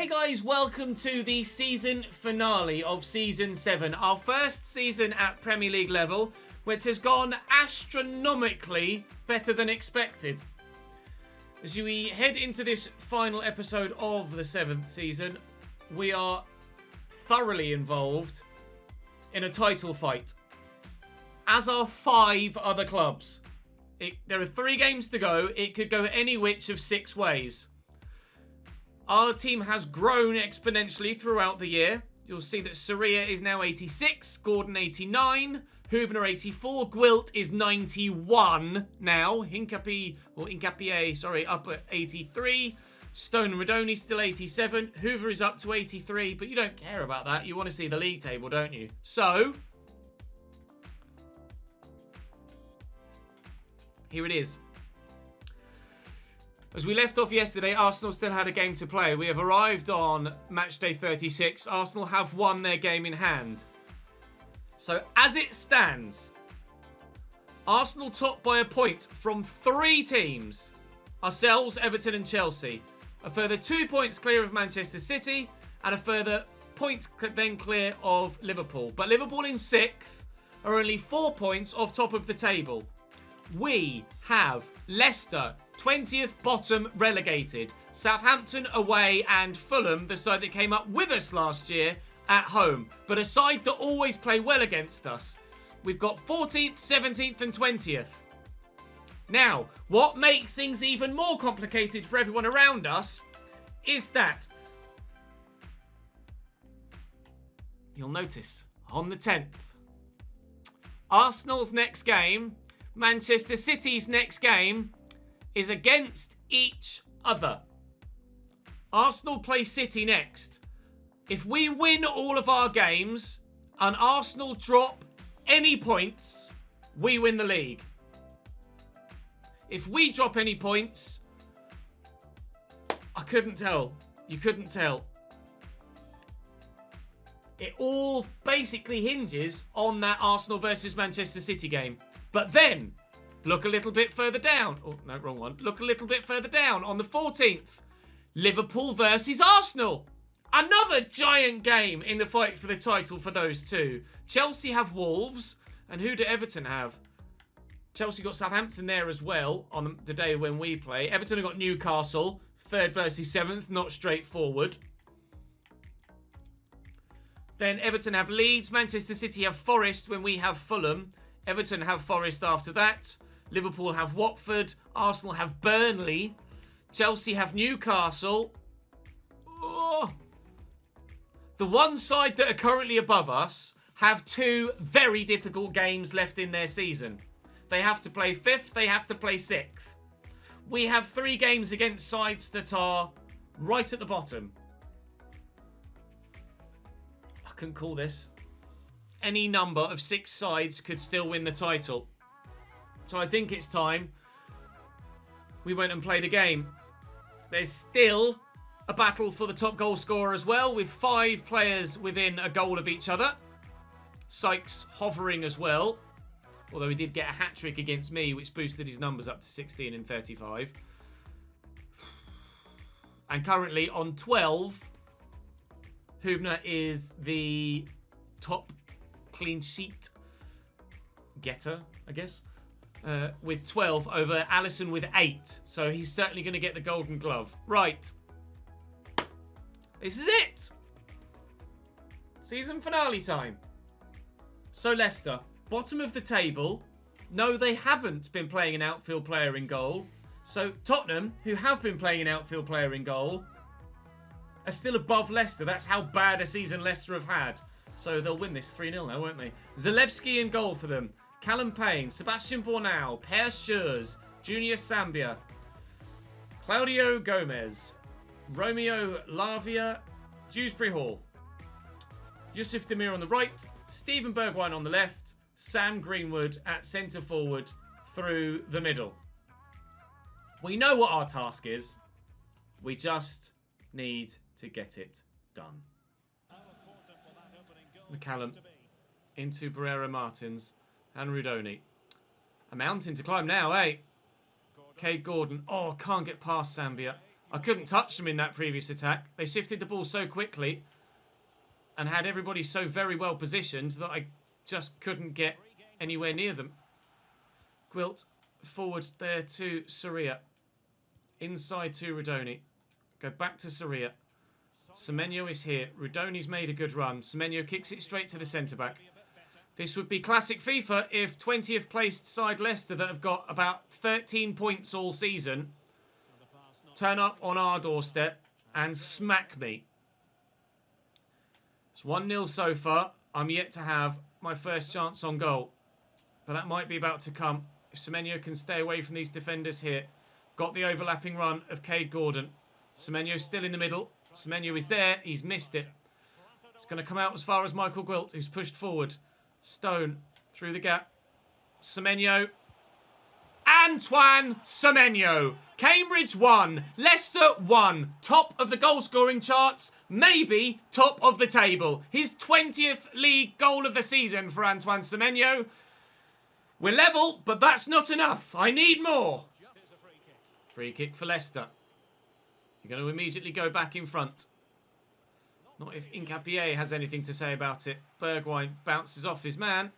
Hey guys, welcome to the season finale of Season 7, our first season at Premier League level, which has gone astronomically better than expected. As we head into this final episode of the 7th season, we are thoroughly involved in a title fight, as are 5 other clubs. There are 3 games to go. It could go any which of 6 ways. Our team has grown exponentially throughout the year. You'll see that Saria is now 86, Gordon 89, Hubner 84, Gwilt is 91 now, Hincapie up at 83, Stone and Redoni still 87, Hoover is up to 83, but you don't care about that. You want to see the league table, don't you? So, here it is. As we left off yesterday, Arsenal still had a game to play. We have arrived on match day 36. Arsenal have won their game in hand. So as it stands, Arsenal top by a point from 3 teams. Ourselves, Everton and Chelsea. A further 2 points clear of Manchester City and a further point then clear of Liverpool. But Liverpool in 6th are only 4 points off top of the table. We have Leicester 20th bottom relegated, Southampton away and Fulham, the side that came up with us last year, at home. But a side that always play well against us. We've got 14th, 17th and 20th. Now, what makes things even more complicated for everyone around us is that you'll notice on the 10th, Arsenal's next game, Manchester City's next game is against each other. Arsenal play City next. If we win all of our games and Arsenal drop any points, we win the league. If we drop any points, I couldn't tell. You couldn't tell. It all basically hinges on that Arsenal versus Manchester City game. But then, look a little bit further down. Oh, no, wrong one. Look a little bit further down. On the 14th, Liverpool versus Arsenal. Another giant game in the fight for the title for those two. Chelsea have Wolves. And who do Everton have? Chelsea got Southampton there as well on the day when we play. Everton have got Newcastle. 3rd versus 7th. Not straightforward. Then Everton have Leeds. Manchester City have Forest when we have Fulham. Everton have Forest after that. Liverpool have Watford. Arsenal have Burnley. Chelsea have Newcastle. Oh. The one side that are currently above us have 2 very difficult games left in their season. They have to play 5th. They have to play 6th. We have 3 games against sides that are right at the bottom. I couldn't call this. Any number of 6 sides could still win the title. So I think it's time we went and played a game. There's still a battle for the top goal scorer as well, with 5 players within a goal of each other. Sykes hovering as well, although he did get a hat-trick against me, which boosted his numbers up to 16 and 35. And currently on 12, Hubner is the top clean sheet getter, I guess, with 12 over Alisson with 8. So he's certainly going to get the Golden Glove. Right. This is it. Season finale time. So Leicester, bottom of the table. No, they haven't been playing an outfield player in goal. So Tottenham, who have been playing an outfield player in goal, are still above Leicester. That's how bad a season Leicester have had. So they'll win this 3-0 now, won't they? Zalewski in goal for them. Callum Payne, Sebastian Bornau, Per Schurz, Junior Sambia, Claudio Gomez, Romeo Lavia, Dewsbury Hall, Yusuf Demir on the right, Stephen Bergwijn on the left, Sam Greenwood at centre forward through the middle. We know what our task is. We just need to get it done. McCallum into Barrera Martins and Rudoni. A mountain to climb now, eh? Cade Gordon. Oh, can't get past Sambia. I couldn't touch them in that previous attack. They shifted the ball so quickly and had everybody so very well positioned that I just couldn't get anywhere near them. Gwilt forward there to Soria. Inside to Rudoni. Go back to Soria. Semenyo is here. Rudoni's made a good run. Semenyo kicks it straight to the centre-back. This would be classic FIFA if 20th placed side Leicester that have got about 13 points all season turn up on our doorstep and smack me. It's 1-0 so far. I'm yet to have my first chance on goal. But that might be about to come. If Semenyo can stay away from these defenders here. Got the overlapping run of Cade Gordon. Semenyo's still in the middle. Semenyo is there. He's missed it. It's going to come out as far as Michael Gwilt, who's pushed forward. Stone through the gap. Semenyo. Antoine Semenyo. Cambridge 1. Leicester 1. Top of the goal scoring charts. Maybe top of the table. His 20th league goal of the season for Antoine Semenyo. We're level, but that's not enough. I need more. Free kick for Leicester. You're going to immediately go back in front. Not if Incapié has anything to say about it. Bergwijn bounces off his man.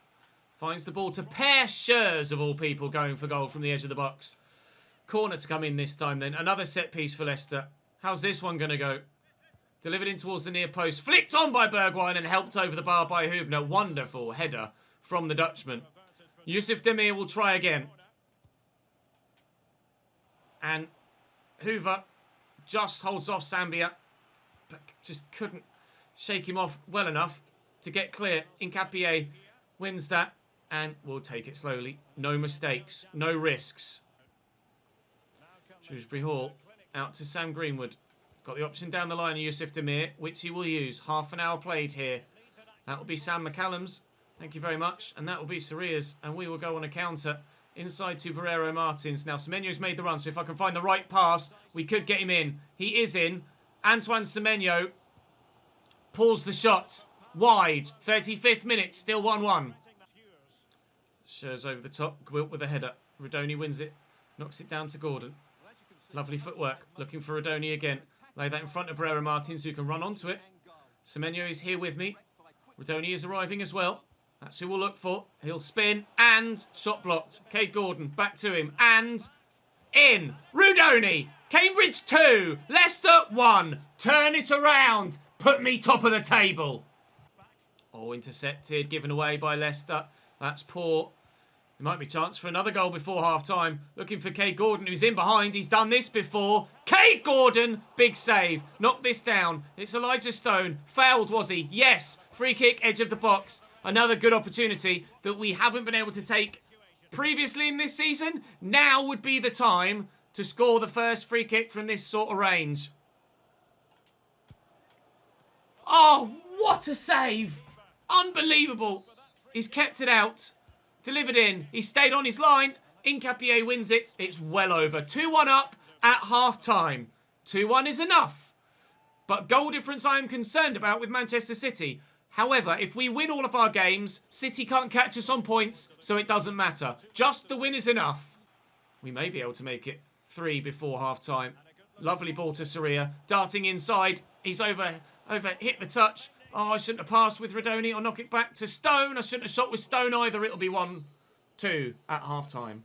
Finds the ball to Per Schurz, of all people, going for goal from the edge of the box. Corner to come in this time then. Another set piece for Leicester. How's this one going to go? Delivered in towards the near post. Flicked on by Bergwijn and helped over the bar by Hübner. Wonderful header from the Dutchman. Yusuf Demir will try again. And Hoover just holds off Sambia. But just couldn't shake him off well enough to get clear. Incapié wins that and will take it slowly. No mistakes. No risks. Shrewsbury Hall out to Sam Greenwood. Got the option down the line of Yusuf Demir, which he will use. Half an hour played here. That will be Sam McCallum's. Thank you very much. And that will be Soria's. And we will go on a counter inside to Barrero Martins. Now, Semenyo's made the run, so if I can find the right pass, we could get him in. He is in. Antoine Semenyo pulls the shot. Wide. 35th minute. Still 1-1. Schurz over the top. Gwilt with a header. Rudoni wins it. Knocks it down to Gordon. Lovely footwork. Looking for Rudoni again. Lay that in front of Barrero Martins, who can run onto it. Semenyo is here with me. Rudoni is arriving as well. That's who we'll look for. He'll spin and shot blocked. Cade Gordon back to him and in. Rudoni. Cambridge 2. Leicester 1. Turn it around. Put me top of the table. Oh, intercepted. Given away by Leicester. That's poor. There might be a chance for another goal before half-time. Looking for Cade Gordon, who's in behind. He's done this before. Cade Gordon. Big save. Knocked this down. It's Elijah Stone. Failed, was he? Yes. Free kick, edge of the box. Another good opportunity that we haven't been able to take previously in this season. Now would be the time to score the first free kick from this sort of range. Oh, what a save. Unbelievable. He's kept it out. Delivered in. He stayed on his line. Incapié wins it. It's well over. 2-1 up at half-time. 2-1 is enough. But goal difference I am concerned about with Manchester City. However, if we win all of our games, City can't catch us on points, so it doesn't matter. Just the win is enough. We may be able to make it 3 before half-time. Lovely ball to Soria. Darting inside. He's over hit the touch. Oh, I shouldn't have passed with Rudoni. I'll knock it back to Stone. I shouldn't have shot with Stone either. It'll be 1-2 at half-time.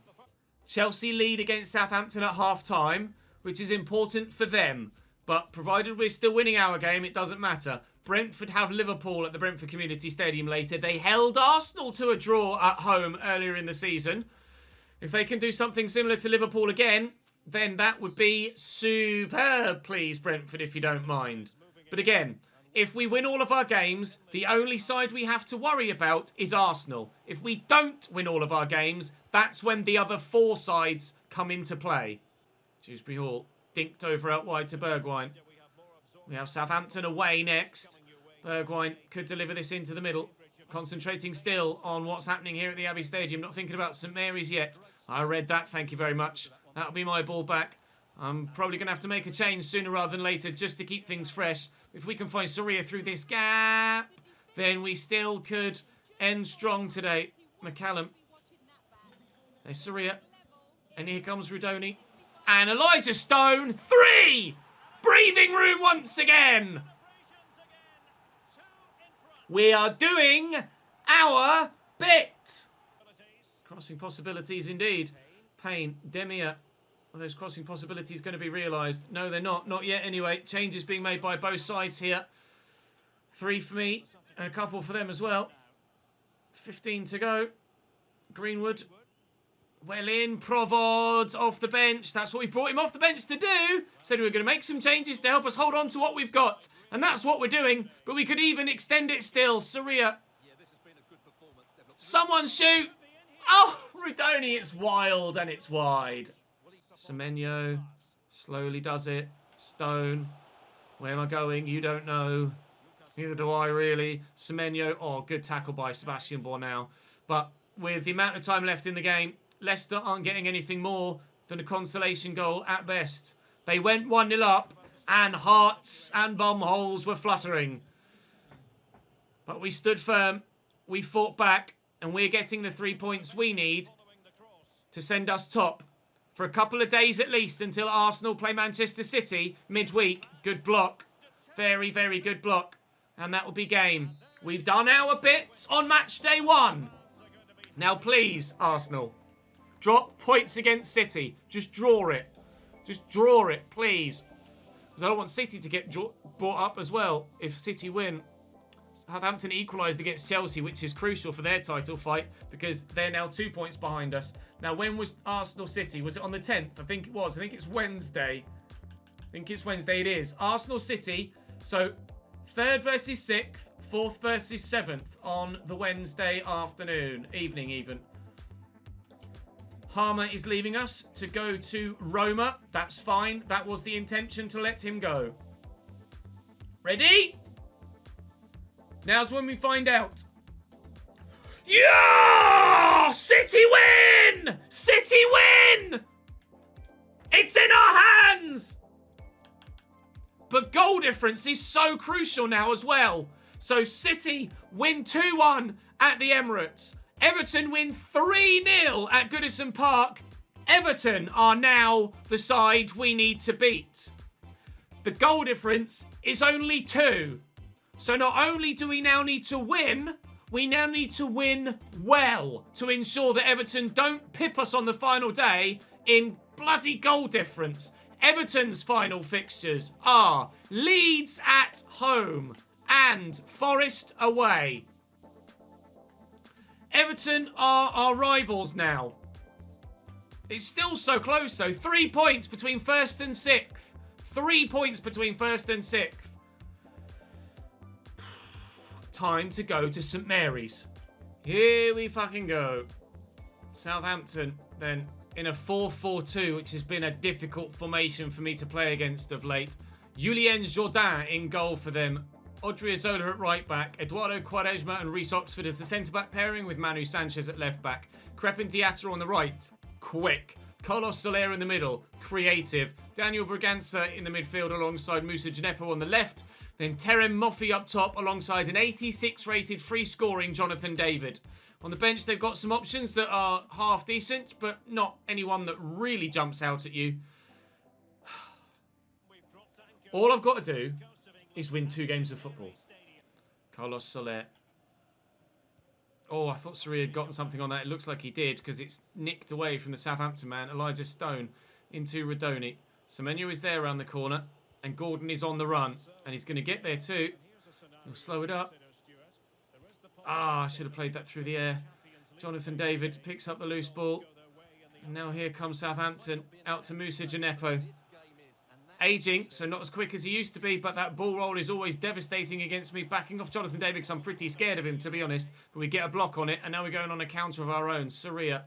Chelsea lead against Southampton at half-time, which is important for them. But provided we're still winning our game, it doesn't matter. Brentford have Liverpool at the Brentford Community Stadium later. They held Arsenal to a draw at home earlier in the season. If they can do something similar to Liverpool again, then that would be superb, please, Brentford, if you don't mind. But again, if we win all of our games, the only side we have to worry about is Arsenal. If we don't win all of our games, that's when the other 4 sides come into play. Shrewsbury Hall dinked over out wide to Bergwijn. We have Southampton away next. Bergwijn could deliver this into the middle. Concentrating still on what's happening here at the Abbey Stadium. Not thinking about St Mary's yet. I read that, thank you very much. That'll be my ball back. I'm probably going to have to make a change sooner rather than later just to keep things fresh. If we can find Soria through this gap, then we still could end strong today. McCallum. There's Soria. And here comes Rudoni. And Elijah Stone, 3! Breathing room once again. We are doing our bit. Crossing possibilities indeed. Payne, Demir. Are those crossing possibilities going to be realised? No, they're not. Not yet anyway. Changes being made by both sides here. 3 for me and a couple for them as well. 15 to go. Greenwood. Well in. Provod off the bench. That's what we brought him off the bench to do. Said we were going to make some changes to help us hold on to what we've got. And that's what we're doing. But we could even extend it still. Saria. Someone shoot. Oh, Rudoni. It's wild and it's wide. Semenyo. Slowly does it. Stone. Where am I going? You don't know. Neither do I, really. Semenyo. Oh, good tackle by Sebastian Bornau. But with the amount of time left in the game, Leicester aren't getting anything more than a consolation goal at best. They went 1-0 up, and hearts and bum holes were fluttering. But we stood firm. We fought back, and we're getting the 3 points we need to send us top for a couple of days at least until Arsenal play Manchester City midweek. Good block. Very, very good block. And that will be game. We've done our bits on match day 1. Now, please, Arsenal, drop points against City. Just draw it. Just draw it, please. Because I don't want City to get brought up as well if City win. Southampton equalised against Chelsea, which is crucial for their title fight because they're now 2 points behind us. Now, when was Arsenal City? Was it on the 10th? I think it was. I think it's Wednesday. It is. Arsenal City. So, 3rd versus 6th, 4th versus 7th on the Wednesday evening even. Harmer is leaving us to go to Roma. That's fine. That was the intention to let him go. Ready? Now's when we find out. Yeah! City win! City win! It's in our hands! But goal difference is so crucial now as well. So City win 2-1 at the Emirates. Everton win 3-0 at Goodison Park. Everton are now the side we need to beat. The goal difference is only 2. So not only do we now need to win, we now need to win well to ensure that Everton don't pip us on the final day in bloody goal difference. Everton's final fixtures are Leeds at home and Forest away. Everton are our rivals now. It's still so close though. 3 points between 1st and 6th. 3 points between 1st and 6th. Time to go to St Mary's. Here we fucking go. Southampton then in a 4-4-2, which has been a difficult formation for me to play against of late. Julien Jourdain in goal for them. Odriozola at right back. Eduardo Quaresma and Reece Oxford as the centre-back pairing with Manu Sanchez at left back. Crepin Diatta on the right. Quick. Carlos Soler in the middle. Creative. Daniel Braganza in the midfield alongside Moussa Djenepo on the left. Then Terem Moffi up top alongside an 86 rated free scoring Jonathan David. On the bench, they've got some options that are half decent, but not anyone that really jumps out at you. All I've got to do is win 2 games of football. Carlos Soler. Oh, I thought Sarri had gotten something on that. It looks like he did because it's nicked away from the Southampton man. Elijah Stone into Rudoni. Semenyo is there around the corner and Gordon is on the run and he's going to get there too. He'll slow it up. Ah, I should have played that through the air. Jonathan David picks up the loose ball. And now here comes Southampton out to Moussa Djenepo. Aging, so not as quick as he used to be, but that ball roll is always devastating against me. Backing off Jonathan David because I'm pretty scared of him, to be honest. But we get a block on it, and now we're going on a counter of our own. Saria.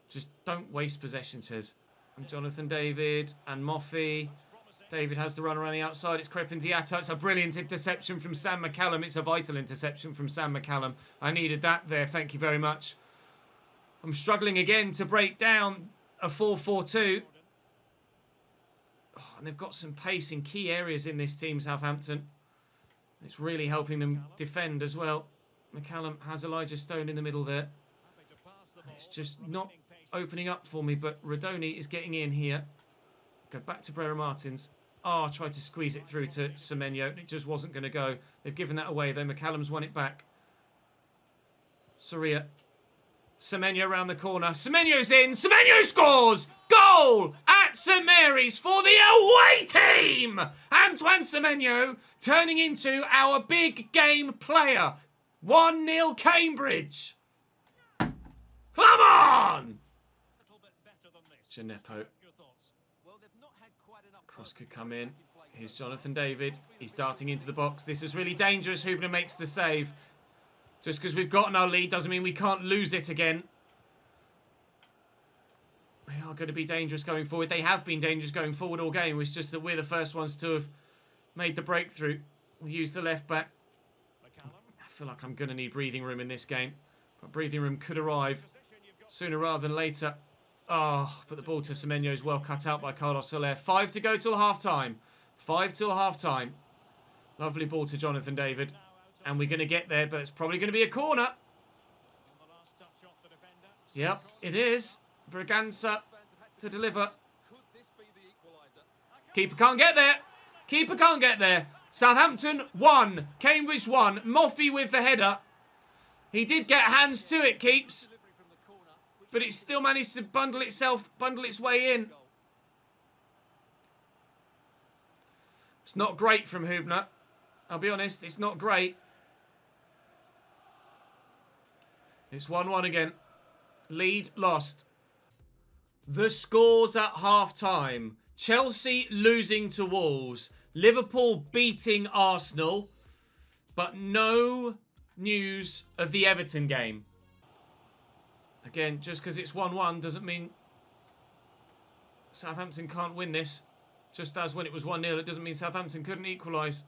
Just don't waste possession, Chez. And Jonathan David and Moffi. David has the run around the outside. It's Crepin Diatta. It's a brilliant interception from Sam McCallum. It's a vital interception from Sam McCallum. I needed that there. Thank you very much. I'm struggling again to break down a 4-4-2. And they've got some pace in key areas in this team, Southampton. It's really helping them defend as well. McCallum has Elijah Stone in the middle there. It's just not opening up for me, but Rudoni is getting in here. Go back to Brera Martins. Oh, tried to squeeze it through to Semenyo. It just wasn't going to go. They've given that away, though. McCallum's won it back. Soria. Semenyo around the corner. Semenyo's in. Semenyo scores! Goal at St Mary's for the away team! Antoine Semenyo turning into our big game player. 1-0 Cambridge. Come on! Gineppo. Cross could come in. Here's Jonathan David. He's darting into the box. This is really dangerous. Hubner makes the save. Just because we've gotten our lead doesn't mean we can't lose it again. They are going to be dangerous going forward. They have been dangerous going forward all game. It's just that we're the first ones to have made the breakthrough. We use the left back. I feel like I'm going to need breathing room in this game. But breathing room could arrive sooner rather than later. Oh, but the ball to Semenyo is well cut out by Carlos Soler. 5 to go till half-time. 5 till half-time. Lovely ball to Jonathan David. And we're going to get there, but it's probably going to be a corner. Yep, it is. Braganza to deliver. Keeper can't get there. Keeper can't get there. Southampton 1. Cambridge 1. Moffey with the header. He did get hands to it, Keeps. But it still managed to bundle its way in. It's not great from Hubner. I'll be honest, it's not great. It's 1-1 again. Lead lost. The scores at half-time. Chelsea losing to Wolves. Liverpool beating Arsenal. But no news of the Everton game. Again, just because it's 1-1 doesn't mean Southampton can't win this. Just as when it was 1-0, it doesn't mean Southampton couldn't equalise.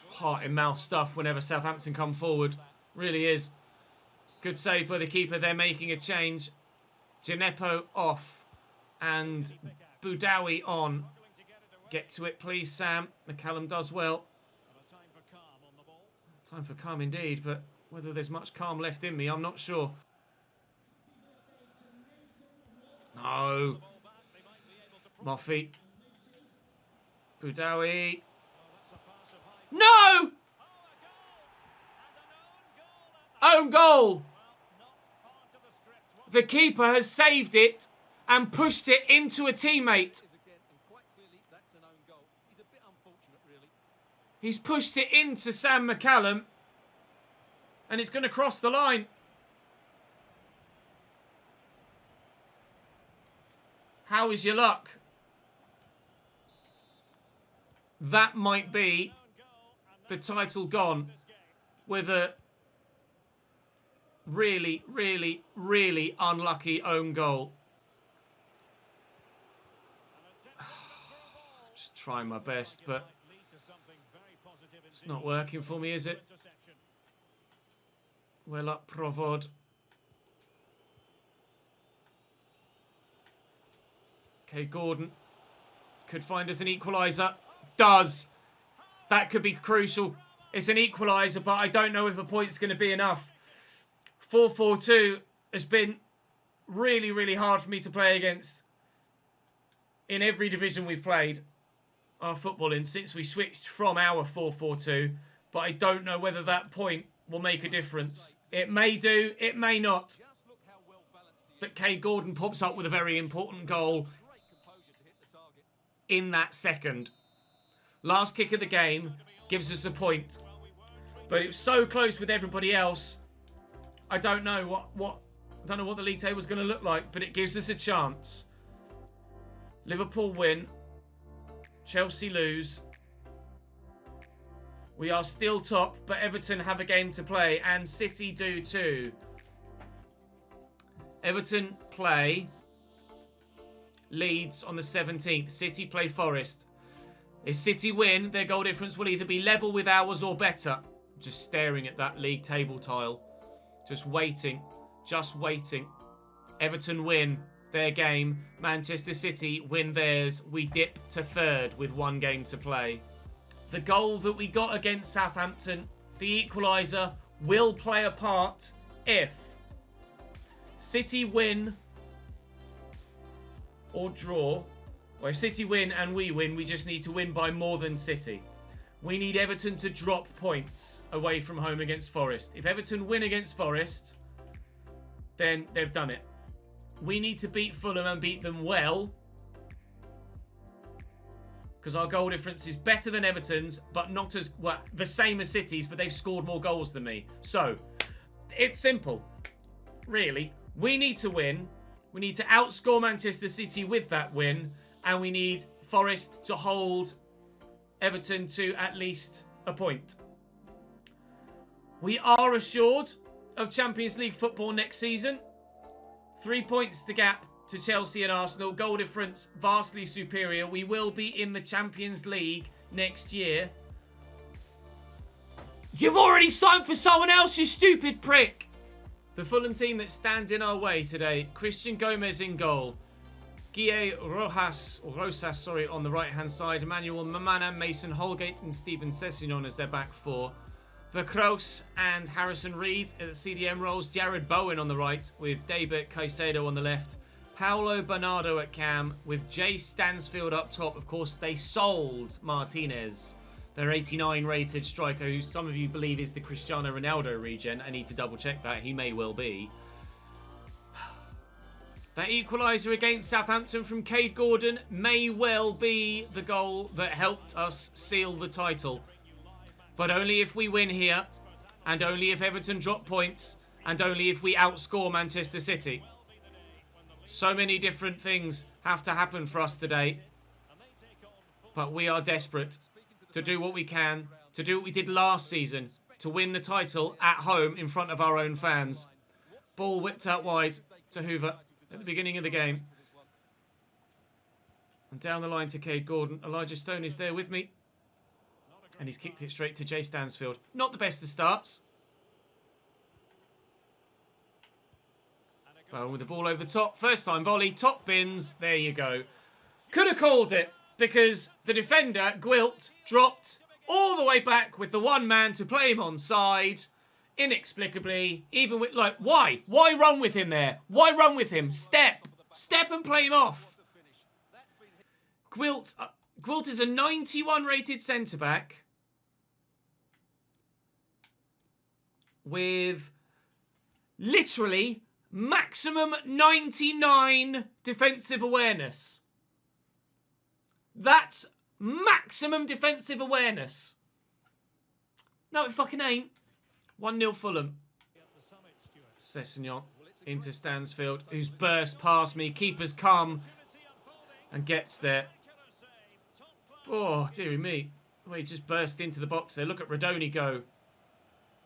Heart in mouth stuff whenever Southampton come forward. Really is. Good save by the keeper. They're making a change. Gineppo off. And Boudaoui on. Get to it, please, Sam. McCallum does well. Time for calm indeed, but whether there's much calm left in me, I'm not sure. No. Moffey. Boudaoui. No! Own goal. The keeper has saved it and pushed it into a teammate. He's pushed it into Sam McCallum. And it's going to cross the line. How is your luck? That might be the title gone with a really, really, really unlucky own goal. Just trying my best, but it's not working for me, is it? Well up, Provod. Okay, Gordon could find us an equaliser. Does. That could be crucial. It's an equaliser, but I don't know if a point's going to be enough. 4-4-2 has been really, really hard for me to play against in every division we've played our football in since we switched from our 4-4-2. But I don't know whether that point will make a difference. It may do, it may not. But Kay Gordon pops up with a very important goal in that second. Last kick of the game gives us a point. But it was so close with everybody else. I don't know what the league table is going to look like, but it gives us a chance. Liverpool win. Chelsea lose. We are still top, but Everton have a game to play, and City do too. Everton play Leeds on the 17th. City play Forest. If City win, their goal difference will either be level with ours or better. Just staring at that league table tile. Just waiting. Just waiting. Everton win their game. Manchester City win theirs. We dip to third with one game to play. The goal that we got against Southampton, the equaliser, will play a part if City win or draw, or if City win and we win, we just need to win by more than City. We need Everton to drop points away from home against Forest. If Everton win against Forest, then they've done it. We need to beat Fulham and beat them well, because our goal difference is better than Everton's, but not as, well, the same as City's, but they've scored more goals than me. So, it's simple, really. We need to win. We need to outscore Manchester City with that win, and we need Forest to hold Everton to at least a point. We are assured of Champions League football next season. 3 points the gap to Chelsea and Arsenal. Goal difference vastly superior. We will be in the Champions League next year. You've already signed for someone else, you stupid prick! The Fulham team that stand in our way today. Christian Gomez in goal. Guille Rosas on the right-hand side. Emmanuel Mamana, Mason Holgate and Steven Sessegnon as their back four. Verkraus and Harrison Reed at the CDM roles. Jared Bowen on the right with David Caicedo on the left. Paulo Bernardo at cam with Jay Stansfield up top. Of course, they sold Martinez, their 89 rated striker, who some of you believe is the Cristiano Ronaldo regen. I need to double check that. He may well be. That equaliser against Southampton from Cade Gordon may well be the goal that helped us seal the title. But only if we win here, and only if Everton drop points, and only if we outscore Manchester City. So many different things have to happen for us today. But we are desperate to do what we can, to do what we did last season, to win the title at home in front of our own fans. Ball whipped out wide to Hoover at the beginning of the game. And down the line to Cade Gordon. Elijah Stone is there with me. And he's kicked it straight to Jay Stansfield. Not the best of starts. Bowen with the ball over the top. First time volley. Top bins. There you go. Could have called it because the defender, Gwilt, dropped all the way back with the one man to play him onside. Inexplicably. Even with, like, why? Why run with him there? Why run with him? Step. Step and play him off. Gwilt is a 91 rated centre-back with literally maximum 99 defensive awareness. That's maximum defensive awareness. No, it fucking ain't. 1-0 Fulham. Sessegnon into Stansfield, who's burst past me. Keeper's come and gets there. Oh, dearie me. Oh, he just burst into the box there. Look at Rodoni go.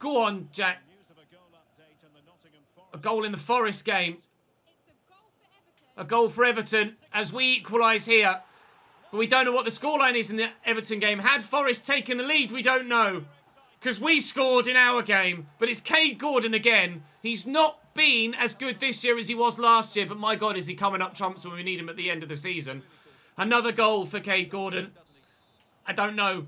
Go on, Jack. A goal in the Forest game. A goal for Everton as we equalise here. But we don't know what the scoreline is in the Everton game. Had Forest taken the lead, we don't know. Because we scored in our game. But it's Cade Gordon again. He's not been as good this year as he was last year. But my God, is he coming up trumps when we need him at the end of the season. Another goal for Cade Gordon. I don't know.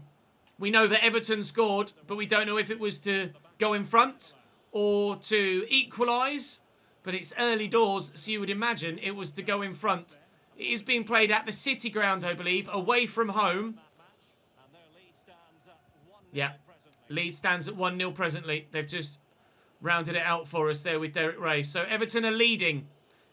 We know that Everton scored, but we don't know if it was to go in front or to equalise. But it's early doors, so you would imagine it was to go in front. It is being played at the City ground, I believe, away from home. Yeah, lead stands at 1-0 presently. They've just rounded it out for us there with Derek Ray. So Everton are leading.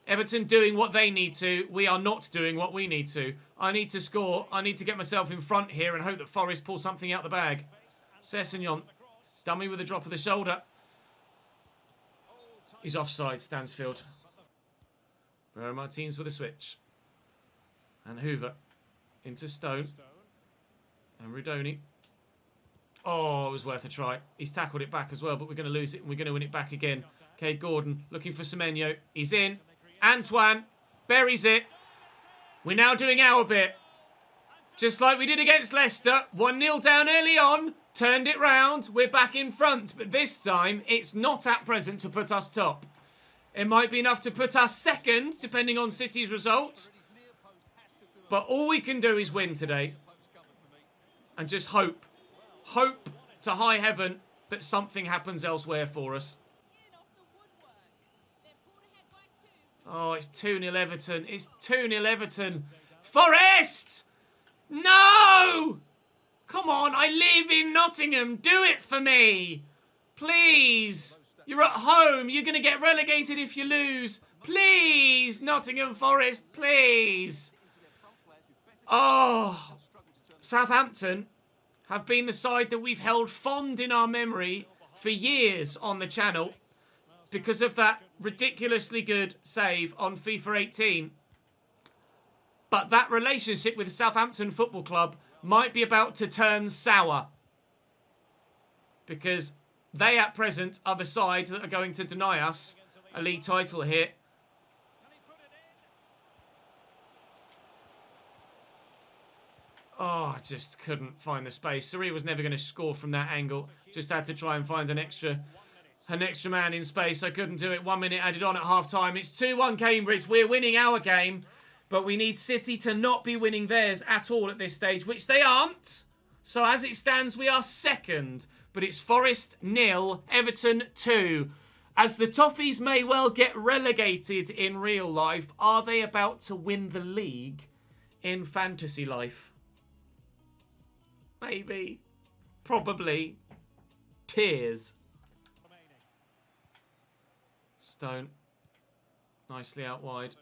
Everton doing what they need to. We are not doing what we need to. I need to score. I need to get myself in front here and hope that Forest pull something out the bag. Sessegnon. It's done me with a drop of the shoulder. He's offside, Stansfield. Barrow Martins with a switch. And Hoover into Stone. And Rodoni. Oh, it was worth a try. He's tackled it back as well, but we're going to lose it and we're going to win it back again. Cade Gordon looking for Semenyo. He's in. Antoine buries it. We're now doing our bit. Just like we did against Leicester. 1-0 down early on. Turned it round. We're back in front. But this time, it's not at present to put us top. It might be enough to put us second, depending on City's results. But all we can do is win today. And just hope. Hope to high heaven that something happens elsewhere for us. Oh, it's 2-0 Everton. It's 2-0 Everton. Forest! No! Come on, I live in Nottingham. Do it for me. Please. You're at home. You're going to get relegated if you lose. Please, Nottingham Forest, please. Oh, Southampton have been the side that we've held fond in our memory for years on the channel because of that ridiculously good save on FIFA 18. But that relationship with Southampton Football Club might be about to turn sour because they at present are the side that are going to deny us a league title here. Oh, I just couldn't find the space. Sarri was never going to score from that angle. Just had to try and find an extra man in space. I couldn't do it. 1 minute added on at half-time. It's 2-1 Cambridge. We're winning our game, but we need City to not be winning theirs at all at this stage, which they aren't. So as it stands, we are second. But it's Forest 0, Everton 2. As the Toffees may well get relegated in real life, are they about to win the league in fantasy life? Maybe. Probably. Tears. Stone. Nicely out wide.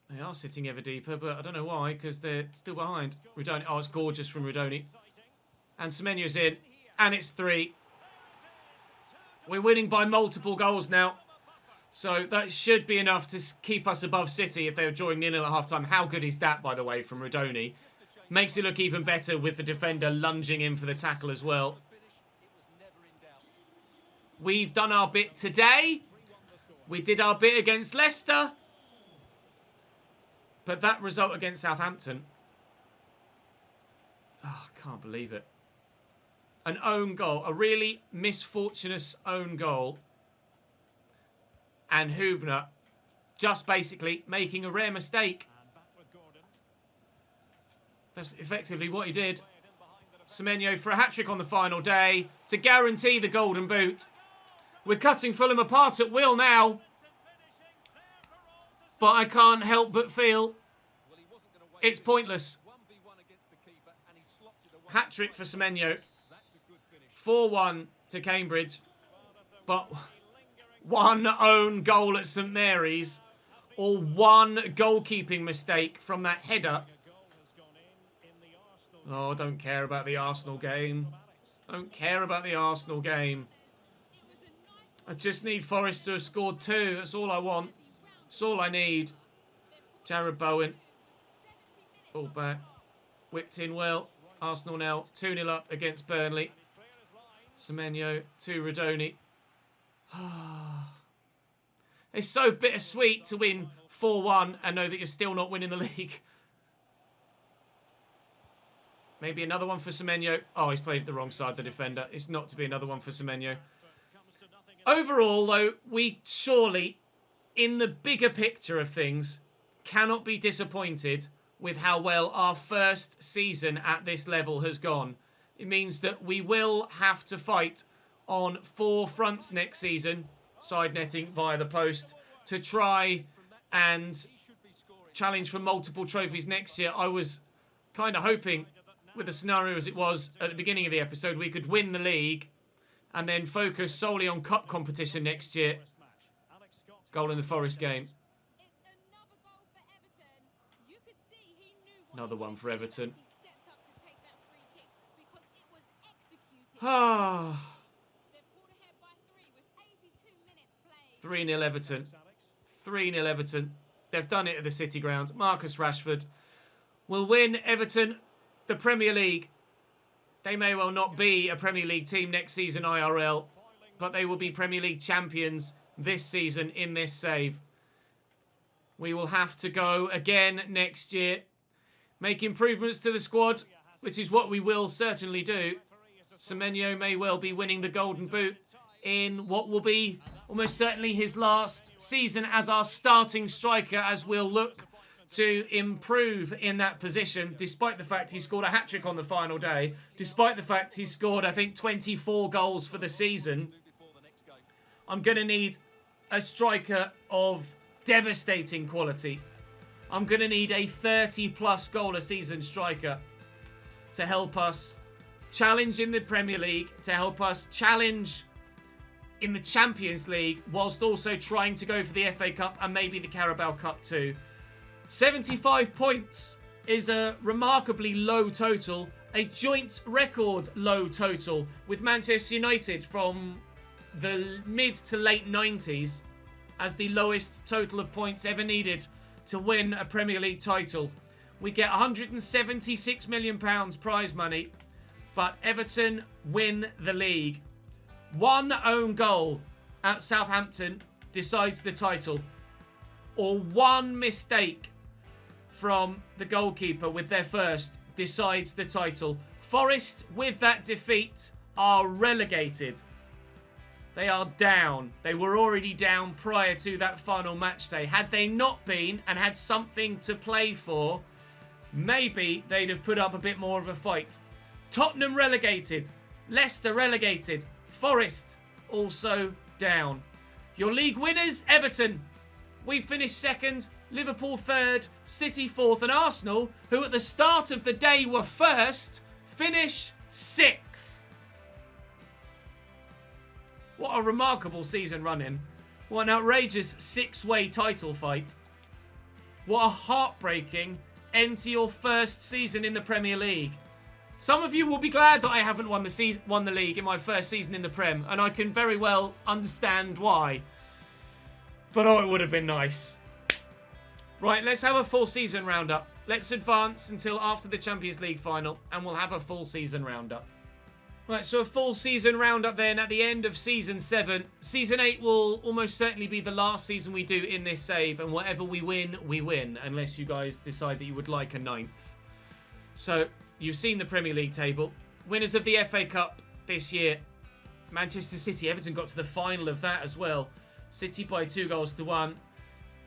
They are sitting ever deeper, but I don't know why, because they're still behind. Rudoni. Oh, it's gorgeous from Rudoni. And Semenyo's in. And it's 3. We're winning by multiple goals now. So that should be enough to keep us above City if they were drawing 0-0 at half-time. How good is that, by the way, from Rudoni? Makes it look even better with the defender lunging in for the tackle as well. We've done our bit today. We did our bit against Leicester. But that result against Southampton... Oh, I can't believe it. An own goal. A really misfortunate own goal. And Hübner just basically making a rare mistake. That's effectively what he did. Semenyo for a hat-trick on the final day to guarantee the golden boot. We're cutting Fulham apart at will now. But I can't help but feel it's pointless. Hat-trick for Semenyo. 4-1 to Cambridge. But one own goal at St Mary's or one goalkeeping mistake from that header. Oh, don't care about the Arsenal game. Don't care about the Arsenal game. I just need Forest to have scored 2. That's all I want. That's all I need. Jared Bowen. Ball back. Whipped in well. Arsenal now 2-0 up against Burnley. Semenyo to Rudoni. It's so bittersweet to win 4-1 and know that you're still not winning the league. Maybe another one for Semenyo. Oh, he's played the wrong side, the defender. It's not to be another one for Semenyo. Overall, though, we surely, in the bigger picture of things, cannot be disappointed with how well our first season at this level has gone. It means that we will have to fight on 4 fronts next season, side netting via the post, to try and challenge for multiple trophies next year. I was kind of hoping, with the scenario as it was at the beginning of the episode, we could win the league and then focus solely on cup competition next year. Goal in the Forest game. Another one for Everton. 3-0 Everton. 3-0 Everton. They've done it at the City ground. Marcus Rashford will win Everton the Premier League. They may well not be a Premier League team next season IRL, but they will be Premier League champions this season in this save. We will have to go again next year, make improvements to the squad, which is what we will certainly do. Semenyo may well be winning the Golden Boot in what will be almost certainly his last season as our starting striker, as we'll look to improve in that position, despite the fact he scored a hat-trick on the final day, despite the fact he scored, I think, 24 goals for the season. I'm going to need a striker of devastating quality. I'm going to need a 30-plus goal a season striker to help us challenge in the Premier League, to help us challenge in the Champions League, whilst also trying to go for the FA Cup and maybe the Carabao Cup too. 75 points is a remarkably low total, a joint record low total with Manchester United from the mid to late 90s as the lowest total of points ever needed to win a Premier League title. We get £176 million prize money, but Everton win the league. One own goal at Southampton decides the title, or one mistake from the goalkeeper with their first decides the title. Forest, with that defeat, are relegated. They are down. They were already down prior to that final match day. Had they not been and had something to play for, maybe they'd have put up a bit more of a fight. Tottenham relegated. Leicester relegated. Forest also down. Your league winners, Everton. We finished second, Liverpool third, City fourth, and Arsenal, who at the start of the day were first, finish sixth. What a remarkable season run-in. What an outrageous six-way title fight. What a heartbreaking end to your first season in the Premier League. Some of you will be glad that I haven't won the league in my first season in the Prem, and I can very well understand why. But oh, it would have been nice. Right, let's have a full season roundup. Let's advance until after the Champions League final, and we'll have a full season roundup. Right, so a full season roundup then at the end of Season 7. Season 8 will almost certainly be the last season we do in this save, and whatever we win, unless you guys decide that you would like a 9th. So, you've seen the Premier League table. Winners of the FA Cup this year. Manchester City. Everton got to the final of that as well. City by 2-1.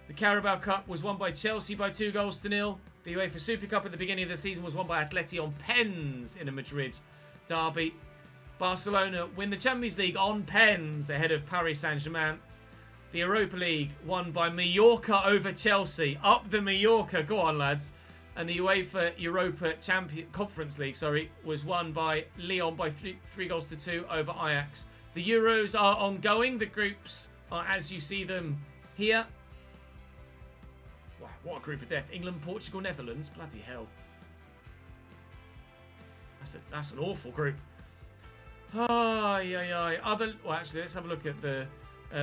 The Carabao Cup was won by Chelsea by 2-0. The UEFA Super Cup at the beginning of the season was won by Atleti on pens in a Madrid derby. Barcelona win the Champions League on pens ahead of Paris Saint-Germain. The Europa League won by Mallorca over Chelsea. Up the Mallorca. Go on, lads. And the UEFA Europa Conference League, was won by Lyon by 3-2 over Ajax. The Euros are ongoing. The groups are as you see them here. Wow, what a group of death. England, Portugal, Netherlands. Bloody hell. That's an awful group. Actually, let's have a look at the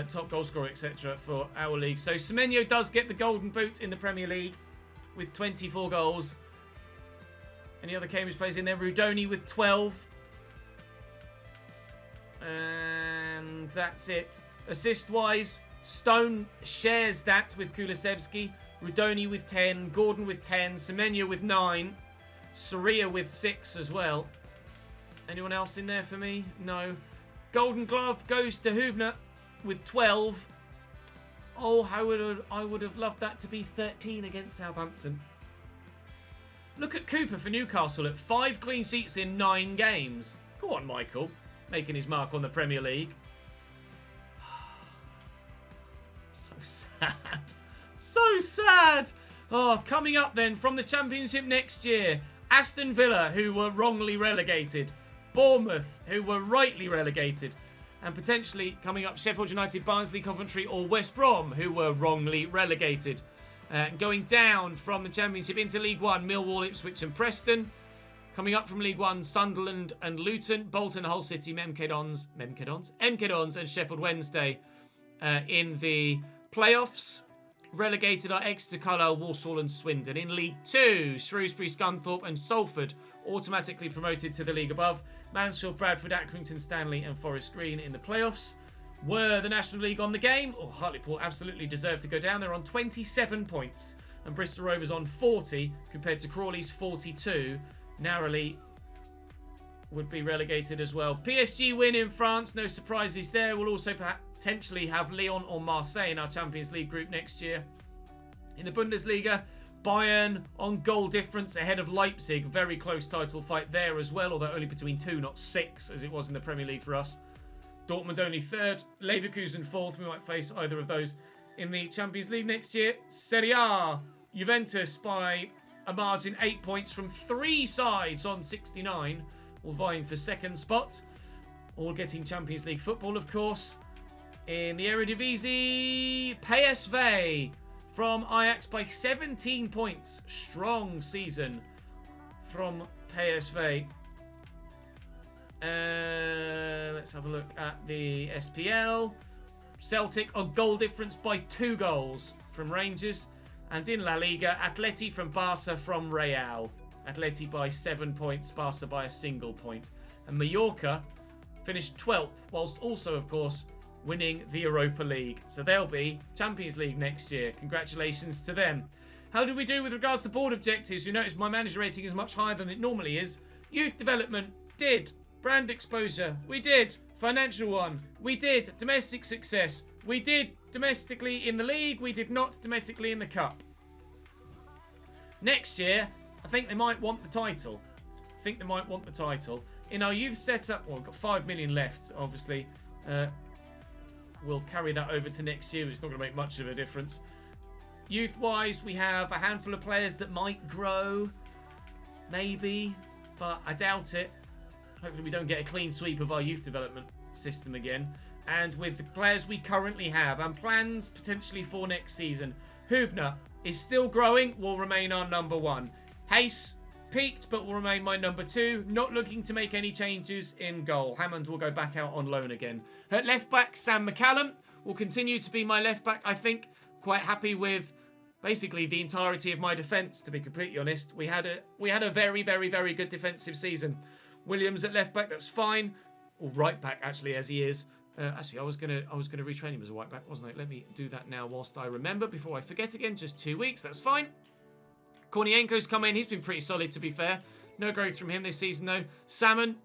top goal scorer, etc. for our league. So Semenyo does get the golden boot in the Premier League with 24 goals. Any other Cambridge players in there? Rudoni with 12. And that's it. Assist-wise, Stone shares that with Kulusevski. Rudoni with 10. Gordon with 10. Semenyo with 9. Soria with 6 as well. Anyone else in there for me? No. Golden Glove goes to Hubner with 12. Oh, I would have loved that to be 13 against Southampton. Look at Cooper for Newcastle at 5 clean sheets in 9 games. Go on, Michael. Making his mark on the Premier League. So sad. So sad. Oh, coming up then from the Championship next year. Aston Villa, who were wrongly relegated. Bournemouth, who were rightly relegated. And potentially coming up Sheffield United, Barnsley, Coventry or West Brom, who were wrongly relegated. Going down from the Championship into League One, Millwall, Ipswich and Preston. Coming up from League One, Sunderland and Luton, Bolton, Hull City, MK Dons and Sheffield Wednesday in the playoffs. Relegated are Exeter, Carlisle, Walsall and Swindon. In League 2, Shrewsbury, Scunthorpe and Salford automatically promoted to the league above. Mansfield, Bradford, Accrington, Stanley and Forest Green in the playoffs. Were the National League on the game? Hartlepool absolutely deserved to go down. They're on 27 points. And Bristol Rovers on 40 compared to Crawley's 42. Narrowly would be relegated as well. PSG win in France. No surprises there. We'll also potentially have Lyon or Marseille in our Champions League group next year. In the Bundesliga, Bayern on goal difference ahead of Leipzig. Very close title fight there as well, although only between 2, not 6, as it was in the Premier League for us. Dortmund only 3rd. Leverkusen 4th. We might face either of those in the Champions League next year. Serie A. Juventus by a margin 8 points from 3 sides on 69. All vying for 2nd spot. All getting Champions League football, of course. In the Eredivisie, PSV from Ajax by 17 points. Strong season from PSV. Let's have a look at the SPL. Celtic on goal difference by 2 goals from Rangers. And in La Liga, Atleti from Barca from Real. Atleti by 7 points, Barca by a single point. And Mallorca finished 12th, whilst also, of course, winning the Europa League. So they'll be Champions League next year. Congratulations to them. How do we do with regards to board objectives? You notice my manager rating is much higher than it normally is. Youth development, did. Brand exposure, we did. Financial one, we did. Domestic success, we did. Domestically in the league, we did not domestically in the cup. Next year, I think they might want the title. In our youth setup, well, we've got 5 million left, obviously. We'll carry that over to next year. It's not going to make much of a difference. Youth-wise, we have a handful of players that might grow. Maybe, but I doubt it. Hopefully we don't get a clean sweep of our youth development system again. And with the players we currently have and plans potentially for next season, Hübner is still growing, will remain our number 1. Hayes peaked, but will remain my number 2. Not looking to make any changes in goal. Hammond will go back out on loan again. At left back, Sam McCallum will continue to be my left back. I think quite happy with basically the entirety of my defence, to be completely honest. We had a very, very, very good defensive season. Williams at left back, that's fine. Or right back, actually, as he is. Actually, I was gonna retrain him as a right back, wasn't I? Let me do that now whilst I remember before I forget again. Just 2 weeks, that's fine. Kornienko's come in. He's been pretty solid, to be fair. No growth from him this season, though. Salmon,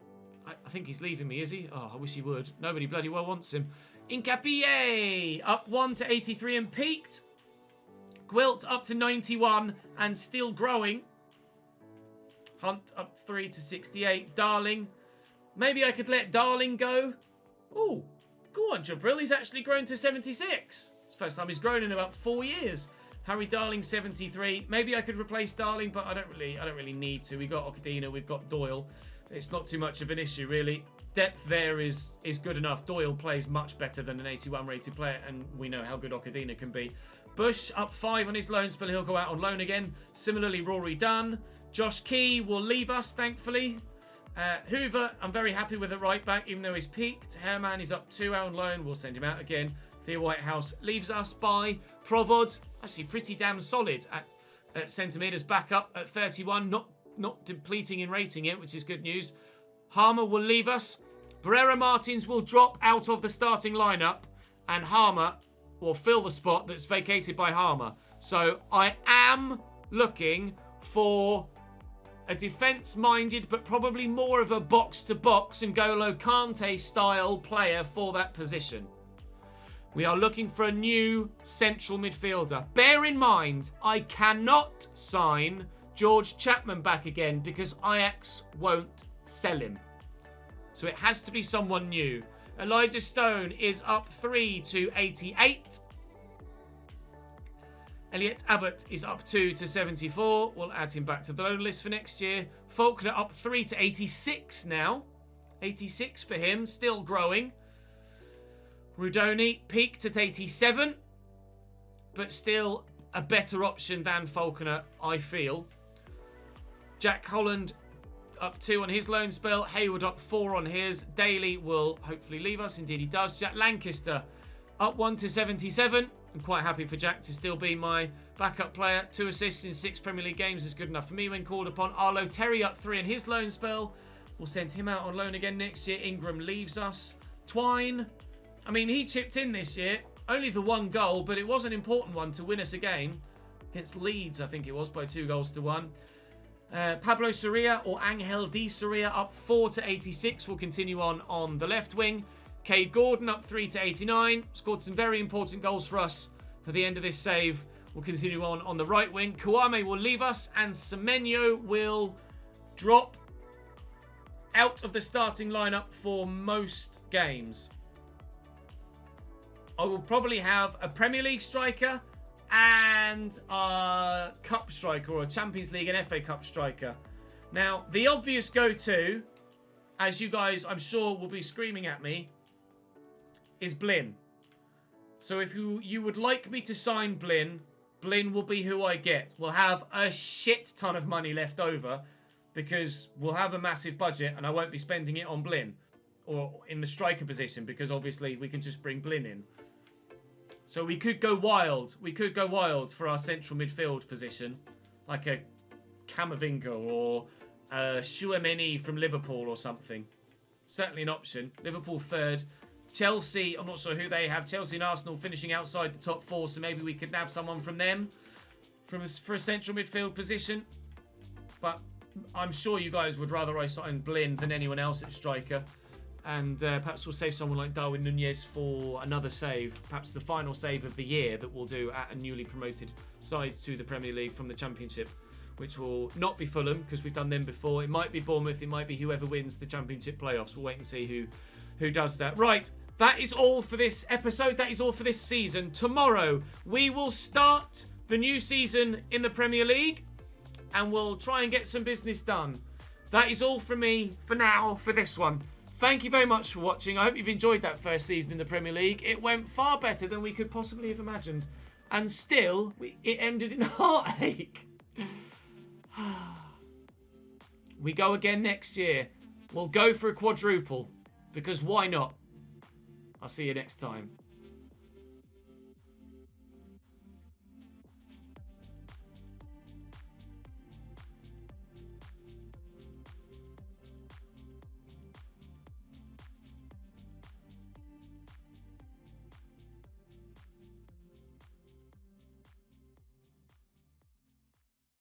I think he's leaving me, is he? Oh, I wish he would. Nobody bloody well wants him. Incapie, up 1 to 83 and peaked. Gwilt up to 91 and still growing. Hunt up 3 to 68. Darling. Maybe I could let Darling go. Oh, go on, Jabril. He's actually grown to 76. It's the first time he's grown in about 4 years. Harry Darling, 73. Maybe I could replace Darling, but I don't really need to. We got Okadina, we've got Doyle. It's not too much of an issue, really. Depth there is good enough. Doyle plays much better than an 81 rated player, and we know how good Okadina can be. Bush up 5 on his loan spell. He'll go out on loan again. Similarly, Rory Dunn. Josh Key will leave us, thankfully. Hoover, I'm very happy with the right back, even though he's peaked. Herman is up 2 out on loan. We'll send him out again. Theo Whitehouse leaves us by Provod. Actually, pretty damn solid at centre mid as backup at 31. Not depleting in rating it, which is good news. Harmer will leave us. Barrera Martins will drop out of the starting lineup, and Harmer will fill the spot that's vacated by Harmer. So I am looking for a defence-minded, but probably more of a box-to-box N'Golo Kante style player for that position. We are looking for a new central midfielder. Bear in mind, I cannot sign George Chapman back again because Ajax won't sell him. So it has to be someone new. Elijah Stone is up 3 to 88. Elliot Abbott is up 2 to 74. We'll add him back to the loan list for next year. Faulkner up 3 to 86 now. 86 for him, still growing. Rudoni peaked at 87, but still a better option than Faulkner, I feel. Jack Holland up 2 on his loan spell. Hayward up 4 on his. Daly will hopefully leave us. Indeed he does. Jack Lancaster up 1 to 77. I'm quite happy for Jack to still be my backup player. 2 assists in 6 Premier League games is good enough for me when called upon. Arlo Terry up 3 on his loan spell. We'll send him out on loan again next year. Ingram leaves us. Twine, I mean, he chipped in this year. Only the 1 goal, but it was an important one to win us a game. Against Leeds, I think it was, by 2 goals to 1. Pablo Soria, or Angel Di Soria, up 4 to 86. Will continue on the left wing. Cade Gordon up 3 to 89. Scored some very important goals for us for the end of this save. Will continue on the right wing. Kouame will leave us, and Semenyo will drop out of the starting lineup for most games. I will probably have a Premier League striker and a Cup striker, or a Champions League and FA Cup striker. Now, the obvious go-to, as you guys, I'm sure, will be screaming at me, is Blin. So if you would like me to sign Blin, Blin will be who I get. We'll have a shit ton of money left over because we'll have a massive budget and I won't be spending it on Blin or in the striker position because obviously we can just bring Blin in. So we could go wild. We could go wild for our central midfield position, like a Camavinga or a Chouameni from Liverpool or something. Certainly an option. Liverpool third. Chelsea, I'm not sure who they have. Chelsea and Arsenal finishing outside the top four, so maybe we could nab someone from them for a central midfield position. But I'm sure you guys would rather I sign Blin than anyone else at striker. And perhaps we'll save someone like Darwin Nunez for another save. Perhaps the final save of the year that we'll do at a newly promoted side to the Premier League from the Championship, which will not be Fulham because we've done them before. It might be Bournemouth. It might be whoever wins the Championship playoffs. We'll wait and see who does that. Right, that is all for this episode. That is all for this season. Tomorrow, we will start the new season in the Premier League and we'll try and get some business done. That is all from me for now for this one. Thank you very much for watching. I hope you've enjoyed that first season in the Premier League. It went far better than we could possibly have imagined. And still, it ended in heartache. We go again next year. We'll go for a quadruple. Because why not? I'll see you next time.